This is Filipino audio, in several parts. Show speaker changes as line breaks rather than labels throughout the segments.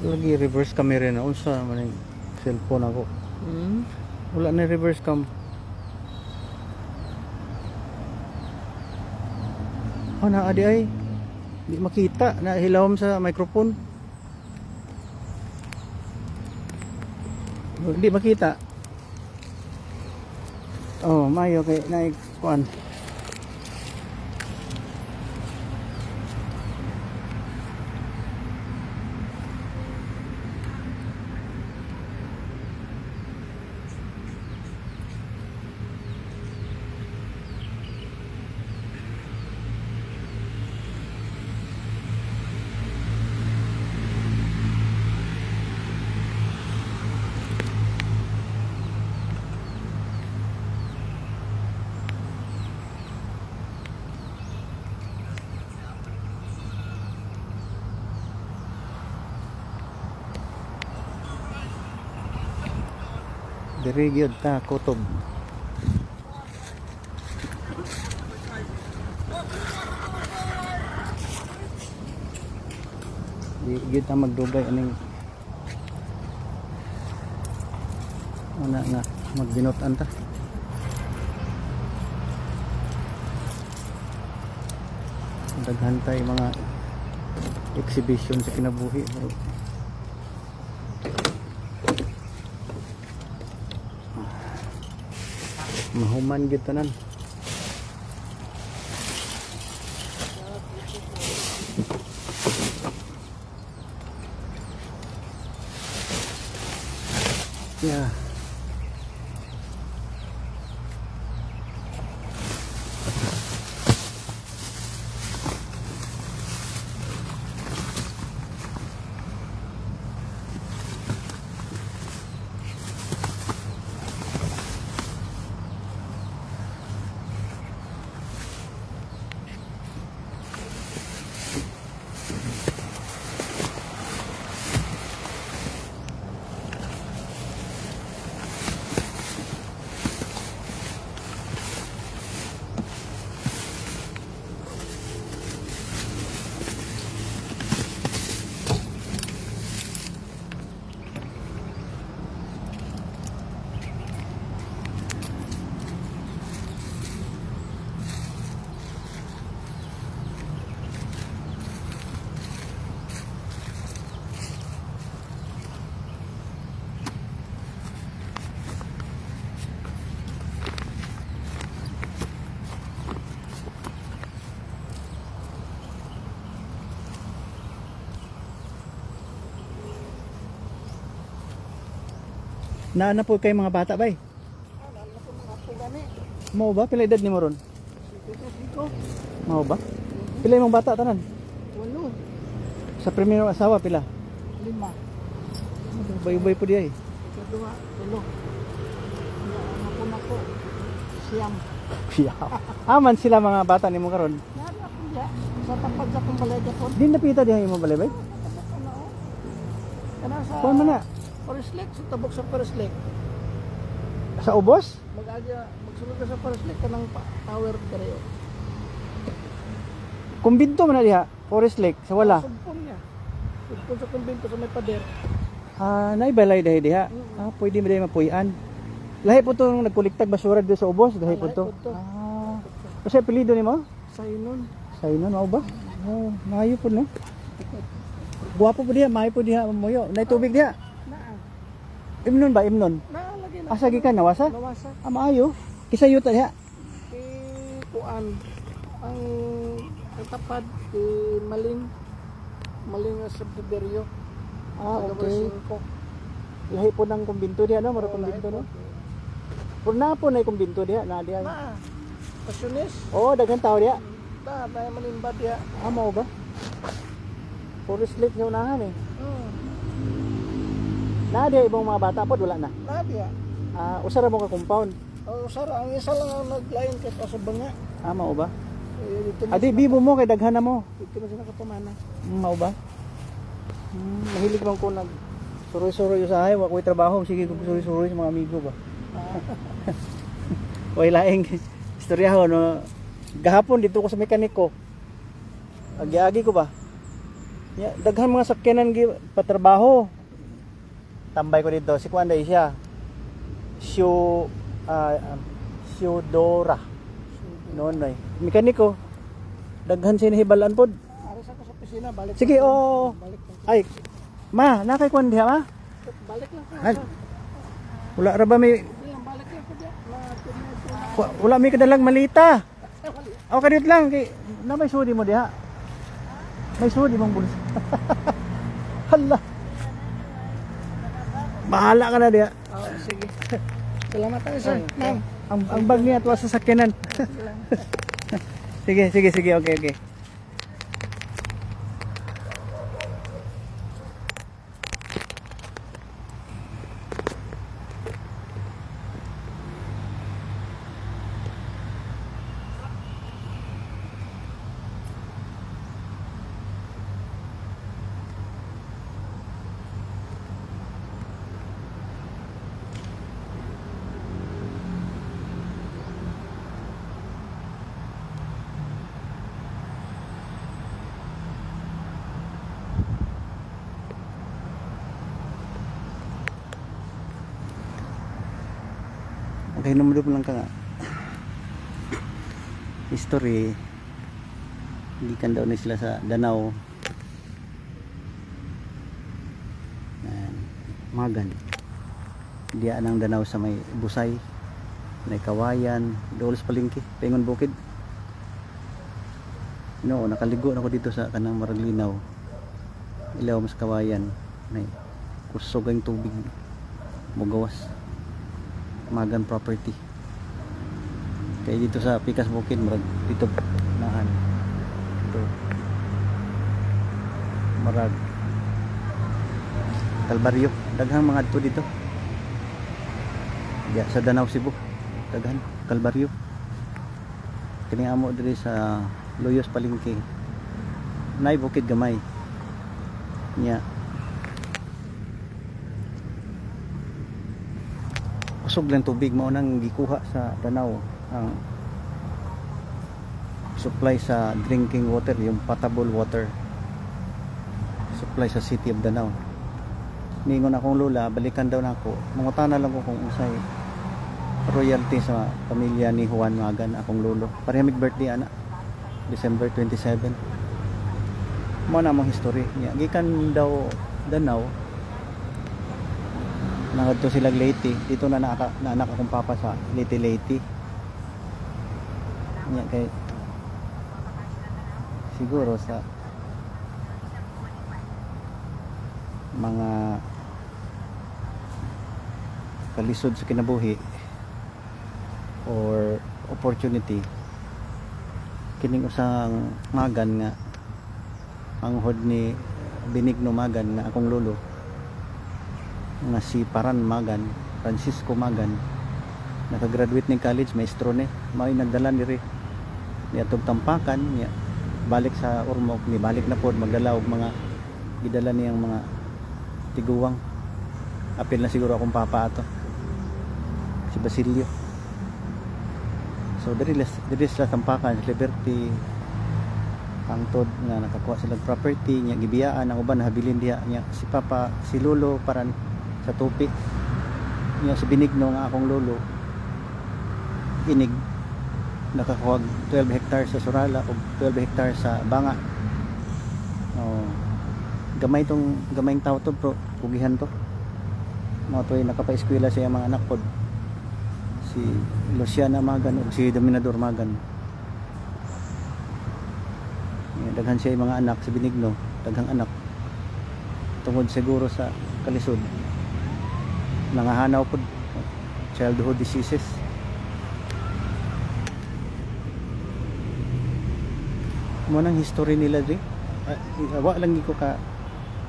lagi reverse camera na unsa man yung cellphone ako. Wala na reverse cam. Na adi ay di makita na hilawom sa microphone. Di makita. Mayo kay na kuan. Diri gyud ta kutob. Di gyud ta magdugay aning na magbinotan ta. Daghan tay mga exhibition sa kinabuhi. Mahuman gyud tanan. Yeah. Naana po kay mga bata bay? Mao ba? Pila edad ni mo ron? Mao ba? Pila imong bata tanan? 8. Sa primero asawa pila? 5. Bay-bay po di ay.
Kedua, 3. Anak ko siyam.
Aman sila mga bata nimo karon?
Nara po diya sa tapad sa kumbalay Japon.
Di napita diha imong balay bay?
Kana sa
Kuan man na?
Forest Lake, sa tabok sa Forest Lake.
Sa ubos?
Magsulod ka sa Forest Lake kanang tower dere.
Kumbinto man na diha, Forest Lake sa wala.
Sugpon niya. Sugpon sa kumbento sa may pader.
Naibalay dahi diha. Pwede mo dahi mapuy-an. Lahi po to nung nagkuliktag basura dito sa ubos, dahi po to. Kasi apelyido nimo?
Saynon.
Saynon mao ba? Maayo po no. Guwapo po diha, maayo po diha moyo. Nay tubig diha. Imnon ba? Imnon?
Naalagay na.
Asa gikan nawasa?
Nawasa.
Maayo. Kisayuta diha.
Kuan. Ang tapad maling nga subdivision.
Okay. Lahi po ng kumbinto diha no, mara kumbinto no. Purna po na kumbinto diha, na diha.
Pasyones.
Daghan tao diha.
May malimba diha.
Mao ba? Forest Lake nga unahan eh. Na diha ibang mga bata po wala na.
Na diha.
Usa ra mo ka compound.
Sara, ang isa lang ang naglain kay sa banga.
Mao ba?
Dito
Adi bibo mo kay daghan na mo.
Dito na sila kapamana.
Mao ba? Mahilig bang ko nag suroy-suroy usahay, wa ko'y trabaho, sige ko suroy-suroy sa mga amigo ba. Way laing istorya ho no. Gahapon dito ko sa mekaniko. Agi-agi ko ba? Ya, daghan mga sakyanan gi patrabaho. Tambay ko dito si Kuan day siya. Syo Syodora. Noon ay mekaniko. Daghan siya nahibalaan pod.
Aras ako sa opisina, balik.
Sige,
lang.
oo.
Balik lang.
Ay, ma, nakay Kuan diha ma?
Balik lang.
Ay, wala ra ba may
Balik lang ko diya.
wala may kadalang malita. O kadit lang kay na may sudi mo diha. May sudi mong bulsa. Hala. Bahala ka na diha.
Oh, sige. Salamat tayo, sir. Ma'am.
Ang bag niya tuwa sa sakyanan. Sige, okay. Okay, numudop lang ka nga. History. Hindi kan daw na sila sa Danau. Ayan. Magan. Diya ng Danau sa may Busay. May Kawayan. Dool sa Palengke. Pengon Bukid. No, nakaligo na ko dito sa kanang Maraglinaw. Ilaw mas Kawayan. May kusog ang tubig. Mugawas. Magan property. Kaya dito sa Pikas Bukid marag dito naan. Ito. Marag Kalbaryo. Daghang mga adto dito. Ya, sa Danau Cebu. Daghan Kalbaryo. Kini amo diri sa Loyos Palengke. Nay Bukid gamay. Nya. Kusog lang tubig mao nang gikuha sa Danau ang supply sa drinking water, yung potable water supply sa city of Danau. Ningon akong lola, balikan daw nako. Mangutana lang ko kung usay royalty sa pamilya ni Juan Magan, akong lolo. Parehas birthday ana, December 27. Mo na mong history niya. Gikan daw Danau. Nangadto sila Leyte. Dito na anak akong papa sa Leyte. Nya kay siguro sa mga kalisod sa kinabuhi or opportunity kining usang Magan nga ang hod ni Benigno Magan nga akong lolo nga si Paran Magan, Francisco Magan, nakagraduate ng college, maestro ni, may nagdala diri niya tug Tampakan, niya balik sa Ormoc, ni balik na pod magdala og mga gidala niyang mga tiguwang. Apil na siguro akong papa ato. Si Basilio. So diri sa Tampakan, Liberty, hangtod nga nakakuha sila property niya, gibiyaan ang uban habilin diha niya si papa, si lolo Paran sa Tupi niya, si Benigno nga akong lolo inig nakakuha 12 hectares sa Surala o 12 hectares sa Banga. Gamayng tao to, pro pugihan to mo to, nakapa-eskwela siya mga anak pod, si Luciana Magan o si Dominador Magan. Daghan siya yung mga anak, si Benigno daghang anak tungod siguro sa kalisod, nangahanaw pod childhood diseases. Mo nang history nila di wa lang ko ka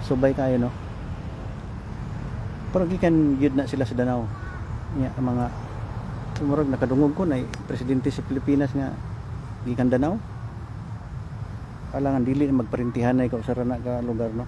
subay kayo no, pero gikan gyud na sila sa Danau nya mga tumurog nakadungog ko na presidente sa Pilipinas nga gikan Danau. Alangan dili magparintihan na ikaw sa rana ka lugar no.